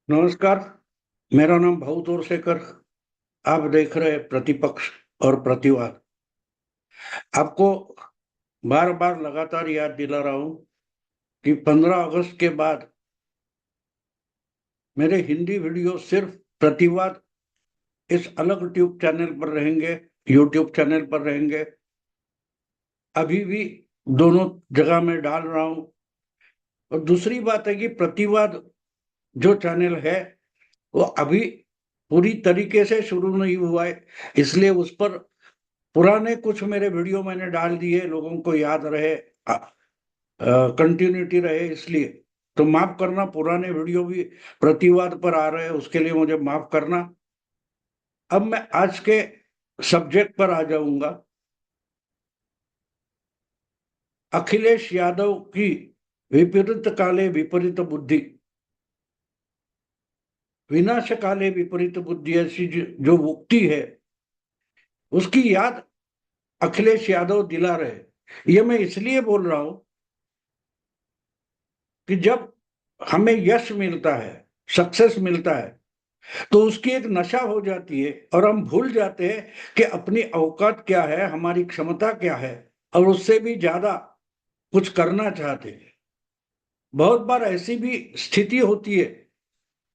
नमस्कार। मेरा नाम भाऊ तोरसेकर। आप देख रहे हैं प्रतिपक्ष और प्रतिवाद। आपको बार बार लगातार याद दिला रहा हूं कि 15 अगस्त के बाद मेरे हिंदी वीडियो सिर्फ प्रतिवाद इस अलग ट्यूब चैनल पर रहेंगे, यूट्यूब चैनल पर रहेंगे। अभी भी दोनों जगह में डाल रहा हूं। और दूसरी बात है कि प्रतिवाद जो चैनल है वो अभी पूरी तरीके से शुरू नहीं हुआ है, इसलिए उस पर पुराने कुछ मेरे वीडियो मैंने डाल दिए, लोगों को याद रहे, कंटिन्यूटी रहे, इसलिए तो माफ करना। पुराने वीडियो भी प्रतिवाद पर आ रहे हैं, उसके लिए मुझे माफ करना। अब मैं आज के सब्जेक्ट पर आ जाऊंगा। अखिलेश यादव की विपरीत काले विपरीत बुद्धि, विनाश काले विपरीत बुद्धि, ऐसी जो उक्ति है उसकी याद अखिलेश यादव दिला रहे। ये मैं इसलिए बोल रहा हूं कि जब हमें यश मिलता है, सक्सेस मिलता है, तो उसकी एक नशा हो जाती है और हम भूल जाते हैं कि अपनी औकात क्या है, हमारी क्षमता क्या है, और उससे भी ज्यादा कुछ करना चाहते हैं। बहुत बार ऐसी भी स्थिति होती है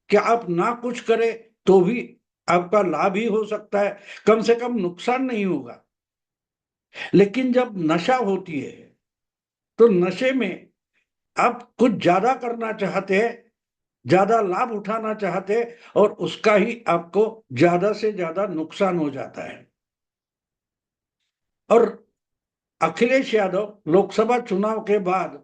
कि आप ना कुछ करें तो भी आपका लाभ ही हो सकता है, कम से कम नुकसान नहीं होगा। लेकिन जब नशा होती है तो नशे में आप कुछ ज्यादा करना चाहते हैं, ज्यादा लाभ उठाना चाहते हैं, और उसका ही आपको ज्यादा से ज्यादा नुकसान हो जाता है। और अखिलेश यादव लोकसभा चुनाव के बाद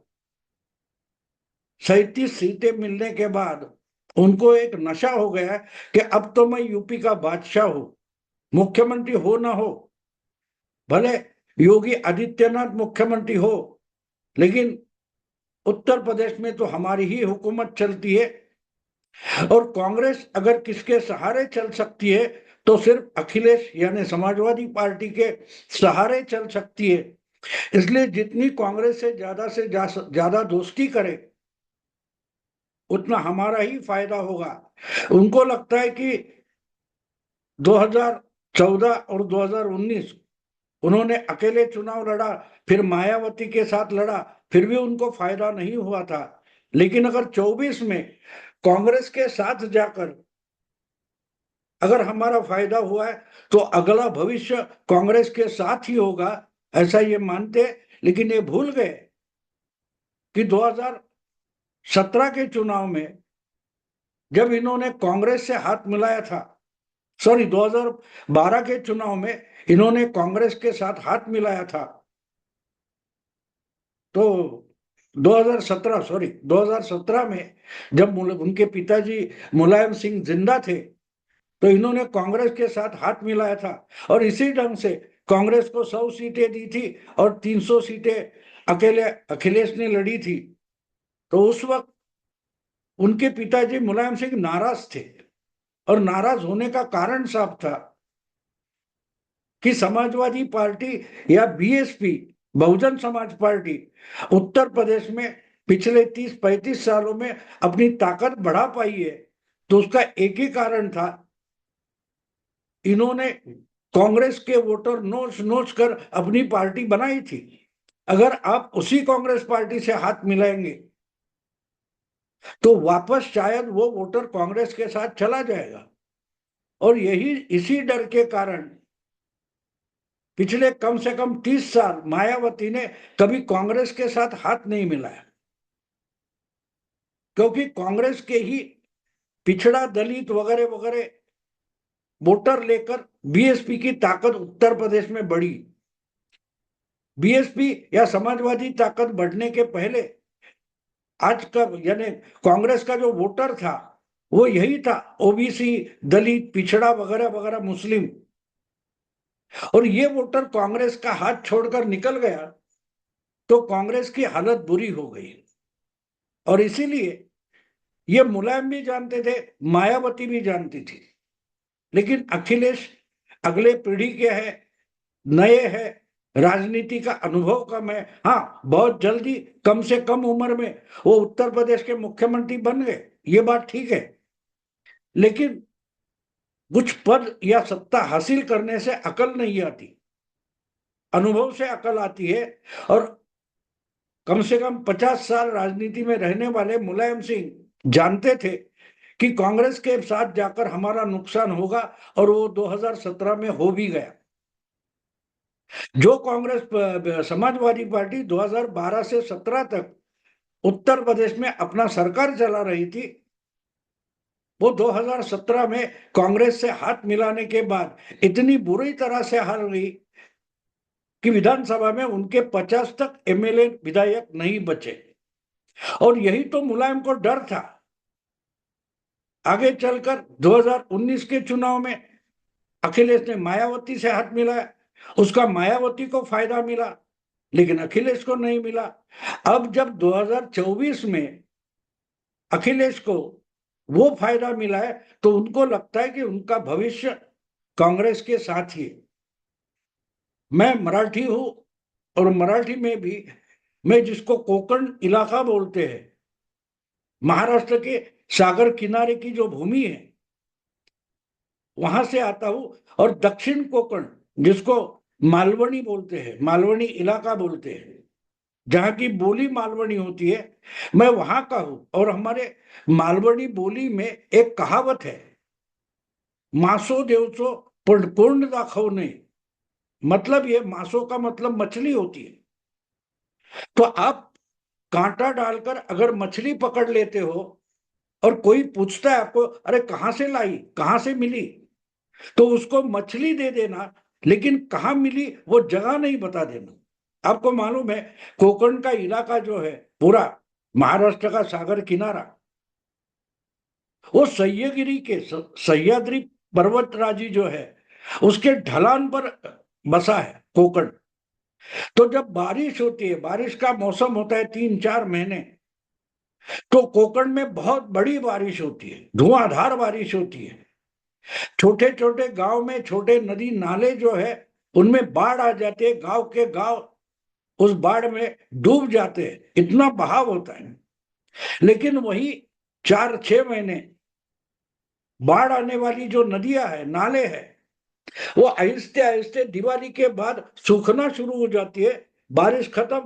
37 सीटें मिलने के बाद उनको एक नशा हो गया कि अब तो मैं यूपी का बादशाह हूं। मुख्यमंत्री हो ना हो, भले योगी आदित्यनाथ मुख्यमंत्री हो, लेकिन उत्तर प्रदेश में तो हमारी ही हुकूमत चलती है। और कांग्रेस अगर किसके सहारे चल सकती है तो सिर्फ अखिलेश यानी समाजवादी पार्टी के सहारे चल सकती है। इसलिए जितनी कांग्रेस से ज्यादा दोस्ती करे उतना हमारा ही फायदा होगा। उनको लगता है कि 2014 और 2019 उन्होंने अकेले चुनाव लड़ा, फिर मायावती के साथ लड़ा, फिर भी उनको फायदा नहीं हुआ था। लेकिन अगर 24 में कांग्रेस के साथ जाकर अगर हमारा फायदा हुआ है तो अगला भविष्य कांग्रेस के साथ ही होगा, ऐसा ये मानते। लेकिन ये भूल गए कि 2017 के चुनाव में जब इन्होंने कांग्रेस से हाथ मिलाया था, सॉरी 2012 के चुनाव में इन्होंने कांग्रेस के साथ हाथ मिलाया था, तो 2017 में जब उनके पिताजी मुलायम सिंह जिंदा थे तो इन्होंने कांग्रेस के साथ हाथ मिलाया था। और इसी ढंग से कांग्रेस को 100 सीटें दी थी और 300 सीटें अकेले अखिलेश ने लड़ी थी। तो उस वक्त उनके पिताजी मुलायम सिंह नाराज थे, और नाराज होने का कारण साफ था कि समाजवादी पार्टी या बीएसपी, बहुजन समाज पार्टी, उत्तर प्रदेश में पिछले 30-35 सालों में अपनी ताकत बढ़ा पाई है। तो उसका एक ही कारण था, इन्होंने कांग्रेस के वोटर नोच नोच कर अपनी पार्टी बनाई थी। अगर आप उसी कांग्रेस पार्टी से हाथ मिलाएंगे तो वापस शायद वो वोटर कांग्रेस के साथ चला जाएगा। और यही इसी डर के कारण पिछले कम से कम 30 साल मायावती ने कभी कांग्रेस के साथ हाथ नहीं मिलाया, क्योंकि कांग्रेस के ही पिछड़ा दलित वगैरह वगैरह वोटर लेकर बीएसपी की ताकत उत्तर प्रदेश में बढ़ी। बीएसपी या समाजवादी ताकत बढ़ने के पहले आज का यानी कांग्रेस का जो वोटर था वो यही था, ओबीसी, दलित, पिछड़ा वगैरह वगैरह, मुस्लिम। और ये वोटर कांग्रेस का हाथ छोड़कर निकल गया तो कांग्रेस की हालत बुरी हो गई। और इसीलिए ये मुलायम भी जानते थे, मायावती भी जानती थी। लेकिन अखिलेश अगले पीढ़ी के हैं, नए हैं, राजनीति का अनुभव कम है। हाँ, बहुत जल्दी कम से कम उम्र में वो उत्तर प्रदेश के मुख्यमंत्री बन गए, ये बात ठीक है। लेकिन कुछ पद या सत्ता हासिल करने से अकल नहीं आती, अनुभव से अकल आती है। और कम से कम 50 साल राजनीति में रहने वाले मुलायम सिंह जानते थे कि कांग्रेस के साथ जाकर हमारा नुकसान होगा, और वो 2017 में हो भी गया। जो कांग्रेस समाजवादी पार्टी 2012 से 17 तक उत्तर प्रदेश में अपना सरकार चला रही थी, वो 2017 में कांग्रेस से हाथ मिलाने के बाद इतनी बुरी तरह से हार गई कि विधानसभा में उनके 50 तक एमएलए विधायक नहीं बचे। और यही तो मुलायम को डर था। आगे चलकर 2019 के चुनाव में अखिलेश ने मायावती से हाथ मिलाया, उसका मायावती को फायदा मिला, लेकिन अखिलेश को नहीं मिला। अब जब 2024 में अखिलेश को वो फायदा मिला है, तो उनको लगता है कि उनका भविष्य कांग्रेस के साथ ही। मैं मराठी हूं, और मराठी में भी मैं जिसको कोकण इलाका बोलते हैं, महाराष्ट्र के सागर किनारे की जो भूमि है, वहां से आता हूं। और दक्षिण कोकण, जिसको मालवनी बोलते हैं, मालवनी इलाका बोलते हैं, जहां की बोली मालवनी होती है, मैं वहां का हूं। और हमारे मालवनी बोली में एक कहावत है, मासो देवचो पण कोंड दाखवणे। मतलब ये मासो का मतलब मछली होती है। तो आप कांटा डालकर अगर मछली पकड़ लेते हो, और कोई पूछता है आपको, अरे कहां से लाई, कहां से मिली, तो उसको मछली दे देना, लेकिन कहां मिली वो जगह नहीं बता देना। आपको मालूम है, कोकण का इलाका जो है पूरा, महाराष्ट्र का सागर किनारा, वो सह्यागिरी के सह्याद्री पर्वतराजी जो है, उसके ढलान पर बसा है कोकण। तो जब बारिश होती है, बारिश का मौसम होता है 3-4 महीने, तो कोकण में बहुत बड़ी बारिश होती है, धुआंधार बारिश होती है। छोटे छोटे गांव में छोटे नदी नाले जो है, उनमें बाढ़ आ जाते हैं, गांव के गांव उस बाढ़ में डूब जाते हैं, इतना बहाव होता है। लेकिन वही 4-6 महीने बाढ़ आने वाली जो नदियां है, नाले हैं, वो आहिस्ते आहिस्ते दिवाली के बाद सूखना शुरू हो जाती है। बारिश खत्म,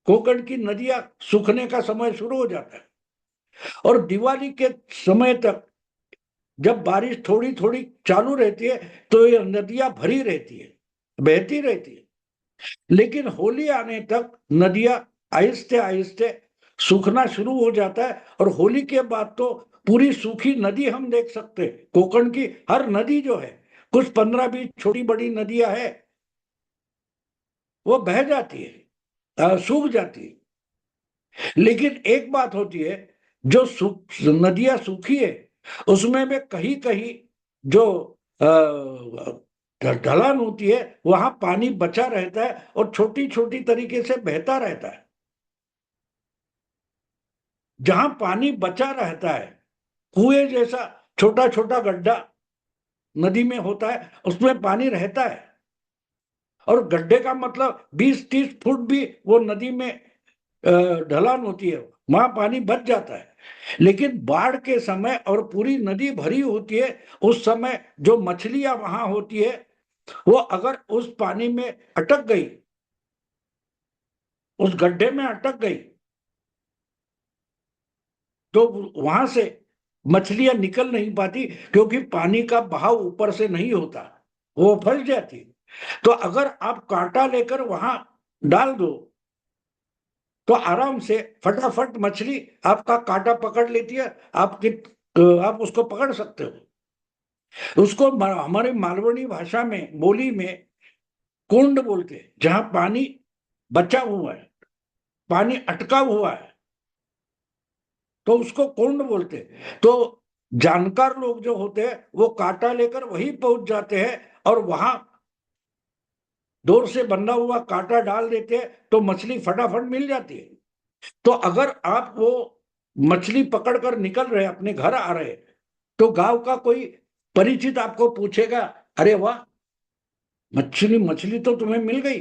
कोकण की नदियां सूखने का समय शुरू हो जाता है। और दिवाली के समय तक जब बारिश थोड़ी थोड़ी चालू रहती है, तो ये नदियां भरी रहती है, बहती रहती है। लेकिन होली आने तक नदियां आहिस्ते आहिस्ते सूखना शुरू हो जाता है। और होली के बाद तो पूरी सूखी नदी हम देख सकते हैं। कोकण की हर नदी जो है, कुछ 15-20 छोटी बड़ी नदियां है, वो बह जाती है, सूख जाती है। लेकिन एक बात होती है, जो नदियां सूखी है, उसमें भी कहीं कहीं जो ढलान होती है, वहां पानी बचा रहता है और छोटी छोटी तरीके से बहता रहता है। जहां पानी बचा रहता है, कुएं जैसा छोटा छोटा गड्ढा नदी में होता है, उसमें पानी रहता है। और गड्ढे का मतलब 20-30 फुट भी वो नदी में ढलान होती है, वहां पानी बच जाता है। लेकिन बाढ़ के समय और पूरी नदी भरी होती है, उस समय जो मछलियां वहां होती है, वो अगर उस पानी में अटक गई, उस गड्ढे में अटक गई, तो वहां से मछलियां निकल नहीं पाती, क्योंकि पानी का बहाव ऊपर से नहीं होता, वो फंस जाती। तो अगर आप कांटा लेकर वहां डाल दो, तो आराम से फटाफट मछली आपका कांटा पकड़ लेती है, आप उसको पकड़ सकते हो। उसको हमारी मालवनी भाषा में, बोली में कुंड बोलते हैं, जहां पानी बचा हुआ है, पानी अटका हुआ है, तो उसको कुंड बोलते हैं। तो जानकार लोग जो होते हैं, वो कांटा लेकर वहीं पहुंच जाते हैं, और वहां डोर से बंधा हुआ कांटा डाल देते हैं, तो मछली फटाफट मिल जाती है। तो अगर आप वो मछली पकड़कर निकल रहे, अपने घर आ रहे, तो गांव का कोई परिचित आपको पूछेगा, अरे वाह, मछली मछली तो तुम्हें मिल गई,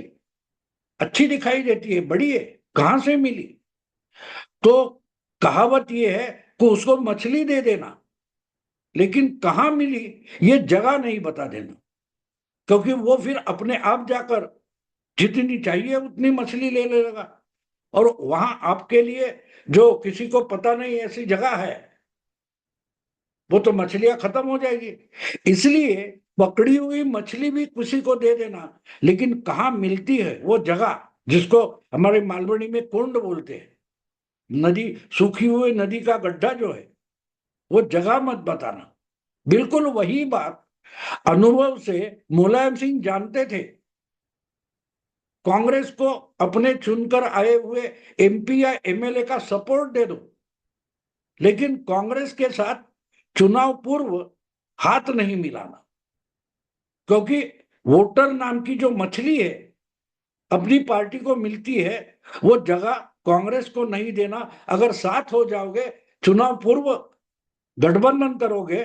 अच्छी दिखाई देती है, बड़ी है, कहां से मिली? तो कहावत ये है कि उसको मछली दे देना, लेकिन कहां मिली ये जगह नहीं बता देना, क्योंकि वो फिर अपने आप जाकर जितनी चाहिए उतनी मछली ले लेगा, और वहां आपके लिए जो किसी को पता नहीं ऐसी जगह है, वो तो मछलियां खत्म हो जाएगी। इसलिए पकड़ी हुई मछली भी किसी को दे देना, लेकिन कहाँ मिलती है वो जगह, जिसको हमारे मालवनी में कुंड बोलते हैं, नदी, सूखी हुई नदी का गड्ढा जो है, वो जगह मत बताना। बिल्कुल वही बात अनुभव से मुलायम सिंह जानते थे। कांग्रेस को अपने चुनकर आए हुए एमपी या एमएलए का सपोर्ट दे दो, लेकिन कांग्रेस के साथ चुनाव पूर्व हाथ नहीं मिलाना, क्योंकि वोटर नाम की जो मछली है अपनी पार्टी को मिलती है, वो जगह कांग्रेस को नहीं देना। अगर साथ हो जाओगे, चुनाव पूर्व गठबंधन करोगे,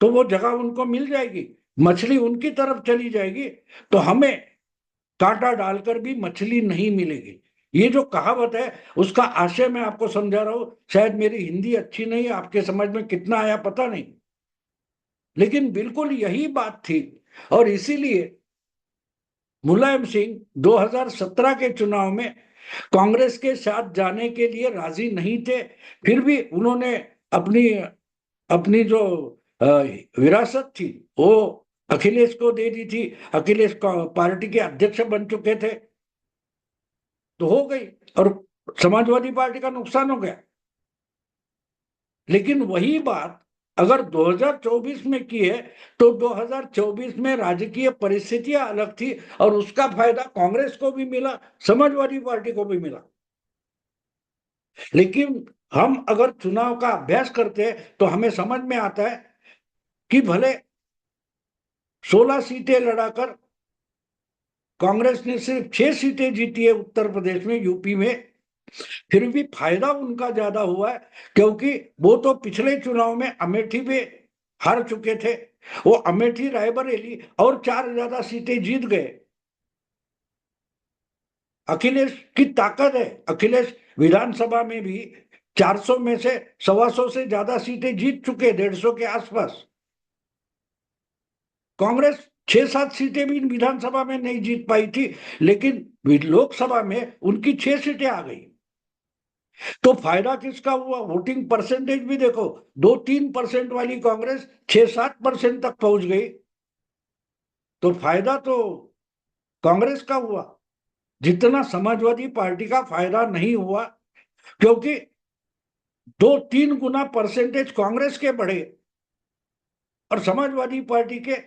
तो वो जगह उनको मिल जाएगी, मछली उनकी तरफ चली जाएगी, तो हमें कांटा डालकर भी मछली नहीं मिलेगी। ये जो कहावत है उसका आशय मैं आपको समझा रहा हूं। शायद मेरी हिंदी अच्छी नहीं है, आपके समझ में कितना आया पता नहीं, लेकिन बिल्कुल यही बात थी। और इसीलिए मुलायम सिंह 2017 के चुनाव में कांग्रेस के साथ जाने के लिए राजी नहीं थे, फिर भी उन्होंने अपनी अपनी जो विरासत थी वो अखिलेश को दे दी थी। अखिलेश पार्टी के अध्यक्ष बन चुके थे, तो हो गई, और समाजवादी पार्टी का नुकसान हो गया। लेकिन वही बात अगर 2024 में की है, तो 2024 में राजकीय परिस्थितियां अलग थी, और उसका फायदा कांग्रेस को भी मिला, समाजवादी पार्टी को भी मिला। लेकिन हम अगर चुनाव का अभ्यास करते हैं तो हमें समझ में आता है कि भले 16 सीटें लड़ाकर कांग्रेस ने सिर्फ 6 सीटें जीती है उत्तर प्रदेश में, यूपी में, फिर भी फायदा उनका ज्यादा हुआ है, क्योंकि वो तो पिछले चुनाव में अमेठी में हार चुके थे। वो अमेठी, रायबरेली और 4 ज्यादा सीटें जीत गए। अखिलेश की ताकत है, अखिलेश विधानसभा में भी 400 में से 125 से ज्यादा सीटें जीत चुके, 150 के आसपास। कांग्रेस 6-7 सीटें भी विधानसभा में नहीं जीत पाई थी, लेकिन लोकसभा में उनकी 6 सीटें आ गई। तो फायदा किसका हुआ? वोटिंग परसेंटेज भी देखो, 2-3% वाली कांग्रेस 6-7% तक पहुंच गई, तो फायदा तो कांग्रेस का हुआ, जितना समाजवादी पार्टी का फायदा नहीं हुआ, क्योंकि 2-3 गुना परसेंटेज कांग्रेस के बढ़े और समाजवादी पार्टी के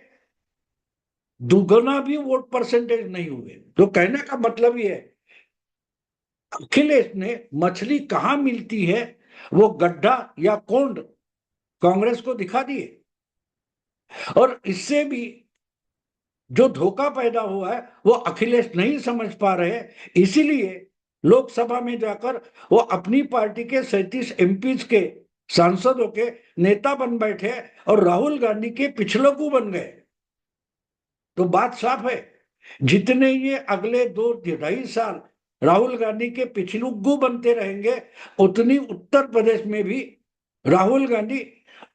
दुगना भी वोट परसेंटेज नहीं हुए। तो कहने का मतलब ये है, अखिलेश ने मछली कहां मिलती है वो गड्ढा या कोंड कांग्रेस को दिखा दिए, और इससे भी जो धोखा पैदा हुआ है वो अखिलेश नहीं समझ पा रहे, इसीलिए लोकसभा में जाकर वो अपनी पार्टी के 37 एमपीज के सांसदों के नेता बन बैठे और राहुल गांधी के पिछलकू बन गए। तो बात साफ है, जितने ये अगले 2-2.5 साल राहुल गांधी के पिछलुग्गू बनते रहेंगे, उतनी उत्तर प्रदेश में भी राहुल गांधी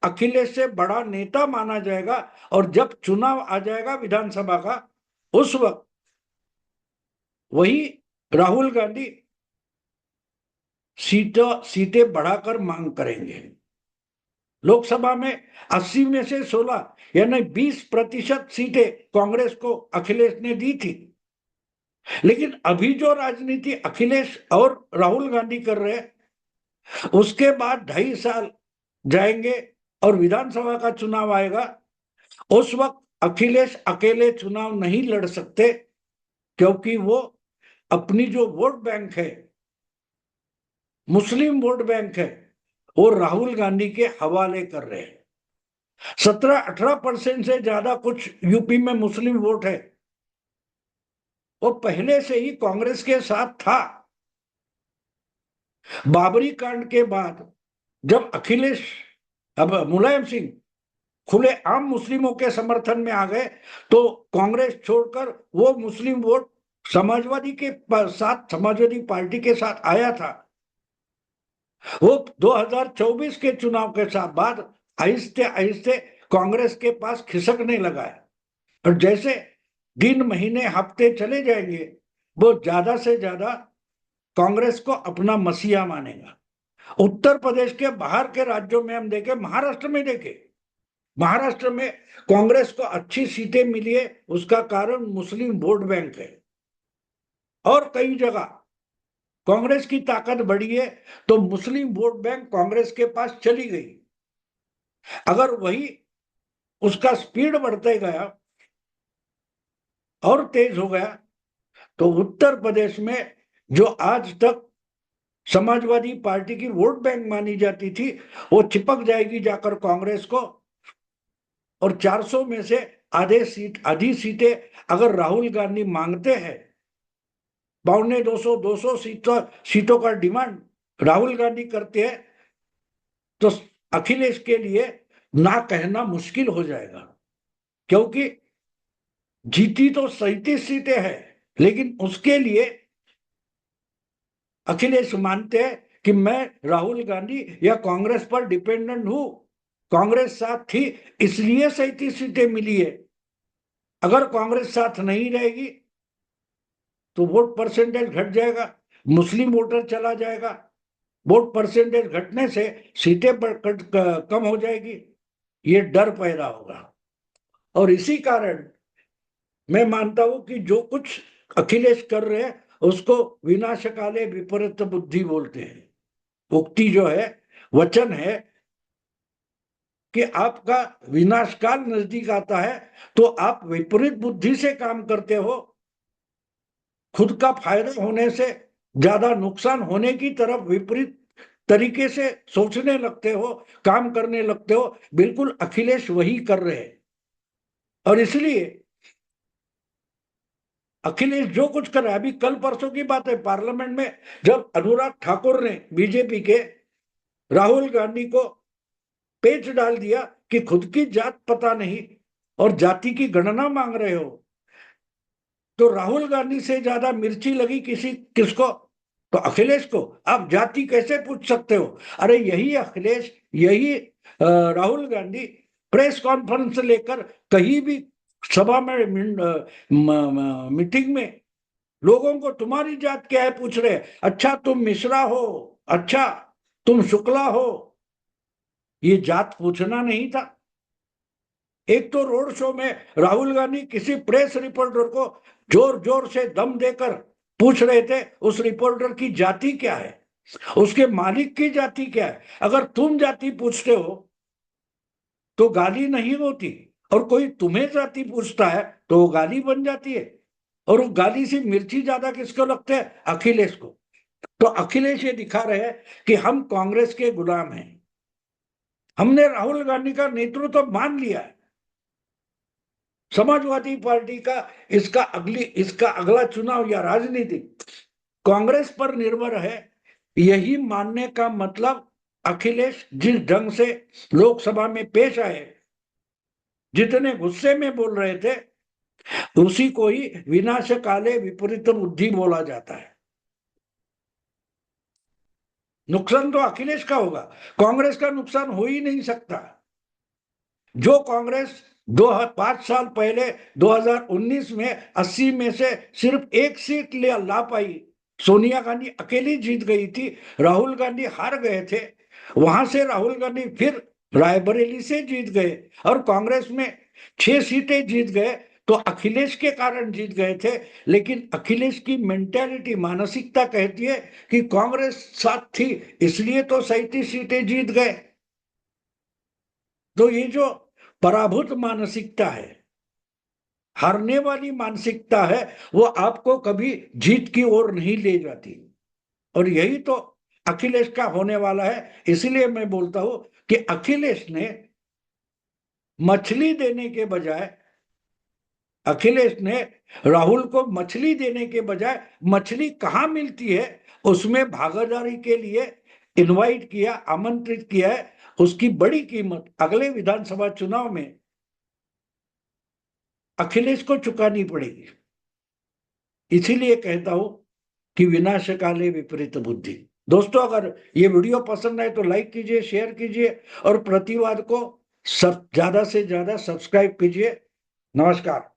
अखिलेश से बड़ा नेता माना जाएगा, और जब चुनाव आ जाएगा विधानसभा का, उस वक्त वही राहुल गांधी सीटें बढ़ाकर मांग करेंगे। लोकसभा में 80 में से 16 यानी 20% सीटें कांग्रेस को अखिलेश ने दी थी। लेकिन अभी जो राजनीति अखिलेश और राहुल गांधी कर रहे हैं, उसके बाद 2.5 साल जाएंगे और विधानसभा का चुनाव आएगा, उस वक्त अखिलेश अकेले चुनाव नहीं लड़ सकते, क्योंकि वो अपनी जो वोट बैंक है, मुस्लिम वोट बैंक है, वो राहुल गांधी के हवाले कर रहे हैं। 17-18% से ज्यादा कुछ यूपी में मुस्लिम वोट है, वो पहले से ही कांग्रेस के साथ था। बाबरी कांड के बाद जब अखिलेश, अब मुलायम सिंह खुले आम मुस्लिमों के समर्थन में आ गए, तो कांग्रेस छोड़कर वो मुस्लिम वोट समाजवादी के साथ, समाजवादी पार्टी के साथ आया था। वो 2024 के चुनाव के साथ बाद आहिस्ते आहिस्ते कांग्रेस के पास खिसकने लगा है। और जैसे दिन महीने हफ्ते चले जाएंगे, वो ज्यादा से ज्यादा कांग्रेस को अपना मसीहा मानेगा। उत्तर प्रदेश के बाहर के राज्यों में हम देखें, महाराष्ट्र में देखें, महाराष्ट्र में कांग्रेस को अच्छी सीटें मिली है, उसका कारण मुस्लिम वोट बैंक है। और कई जगह कांग्रेस की ताकत बढ़ी है तो मुस्लिम वोट बैंक कांग्रेस के पास चली गई। अगर वही उसका स्पीड बढ़ते गया और तेज हो गया तो उत्तर प्रदेश में जो आज तक समाजवादी पार्टी की वोट बैंक मानी जाती थी, वो चिपक जाएगी जाकर कांग्रेस को। और 400 में से आधी सीटें अगर राहुल गांधी मांगते हैं, 200 सीटों का डिमांड राहुल गांधी करते हैं, तो अखिलेश के लिए ना कहना मुश्किल हो जाएगा। क्योंकि जीती तो 37 सीटें हैं, लेकिन उसके लिए अखिलेश मानते हैं कि मैं राहुल गांधी या कांग्रेस पर डिपेंडेंट हूं, कांग्रेस साथ थी इसलिए 37 सीटें मिली है। अगर कांग्रेस साथ नहीं रहेगी तो वोट परसेंटेज घट जाएगा, मुस्लिम वोटर चला जाएगा, वोट परसेंटेज घटने से सीटें कम हो जाएगी, ये डर पैदा होगा। और इसी कारण मैं मानता हूं कि जो कुछ अखिलेश कर रहे हैं उसको विनाशकाले विपरीत बुद्धि बोलते हैं। उक्ति जो है, वचन है कि आपका विनाशकाल नजदीक आता है तो आप विपरीत बुद्धि से काम करते हो, खुद का फायदा होने से ज्यादा नुकसान होने की तरफ विपरीत तरीके से सोचने लगते हो, काम करने लगते हो। बिल्कुल अखिलेश वही कर रहे हैं। और इसलिए अखिलेश जो कुछ कर रहा है, अभी कल परसों की बात है, पार्लियामेंट में जब अनुराग ठाकुर ने बीजेपी के राहुल गांधी को पेच डाल दिया कि खुद की जात पता नहीं और जाति की गणना मांग रहे हो, तो राहुल गांधी से ज्यादा मिर्ची लगी किसको? तो अखिलेश को। आप जाति कैसे पूछ सकते हो? अरे यही अखिलेश, यही राहुल गांधी प्रेस कॉन्फ्रेंस लेकर कहीं भी सभा में मीटिंग में लोगों को तुम्हारी जात क्या है पूछ रहे हैं। अच्छा तुम मिश्रा हो, अच्छा तुम शुक्ला हो, ये जात पूछना नहीं था। एक तो रोड शो में राहुल गांधी किसी प्रेस रिपोर्टर को जोर जोर से दम देकर पूछ रहे थे उस रिपोर्टर की जाति क्या है, उसके मालिक की जाति क्या है। अगर तुम जाति पूछते हो तो गाली नहीं होती, और कोई तुम्हें जाति पूछता है तो वो गाली बन जाती है। और वो गाली से मिर्ची ज्यादा किसको लगते हैं? अखिलेश को। तो अखिलेश ये दिखा रहे हैं कि हम कांग्रेस के गुलाम हैं, हमने राहुल गांधी का नेतृत्व तो मान लिया है। समाजवादी पार्टी का इसका अगला चुनाव या राजनीति कांग्रेस पर निर्भर है। यही मानने का मतलब अखिलेश जिस ढंग से लोकसभा में पेश आए, जितने गुस्से में बोल रहे थे, उसी को ही विनाशकाले विपरीत बुद्धि बोला जाता है। नुकसान तो अखिलेश का होगा, कांग्रेस का नुकसान हो ही नहीं सकता। जो कांग्रेस 5 साल पहले 2019 में 80 में से सिर्फ एक सीट ला पाई, सोनिया गांधी अकेली जीत गई थी, राहुल गांधी हार गए थे, वहां से राहुल गांधी फिर रायबरेली से जीत गए और कांग्रेस में 6 सीटें जीत गए, तो अखिलेश के कारण जीत गए थे। लेकिन अखिलेश की मेंटेलिटी, मानसिकता कहती है कि कांग्रेस साथ थी इसलिए तो 37 सीटें जीत गए। तो ये जो पराभूत मानसिकता है, हारने वाली मानसिकता है, वो आपको कभी जीत की ओर नहीं ले जाती। और यही तो अखिलेश का होने वाला है। इसलिए मैं बोलता हूं कि अखिलेश ने मछली देने के बजाय, अखिलेश ने राहुल को मछली देने के बजाय मछली कहां मिलती है उसमें भागीदारी के लिए इनवाइट किया, आमंत्रित किया है। उसकी बड़ी कीमत अगले विधानसभा चुनाव में अखिलेश को चुकानी पड़ेगी। इसीलिए कहता हूं कि विनाशकाले विपरीत बुद्धि। दोस्तों, अगर ये वीडियो पसंद आए तो लाइक कीजिए, शेयर कीजिए और प्रतिवाद को ज्यादा से ज्यादा सब्सक्राइब कीजिए। नमस्कार।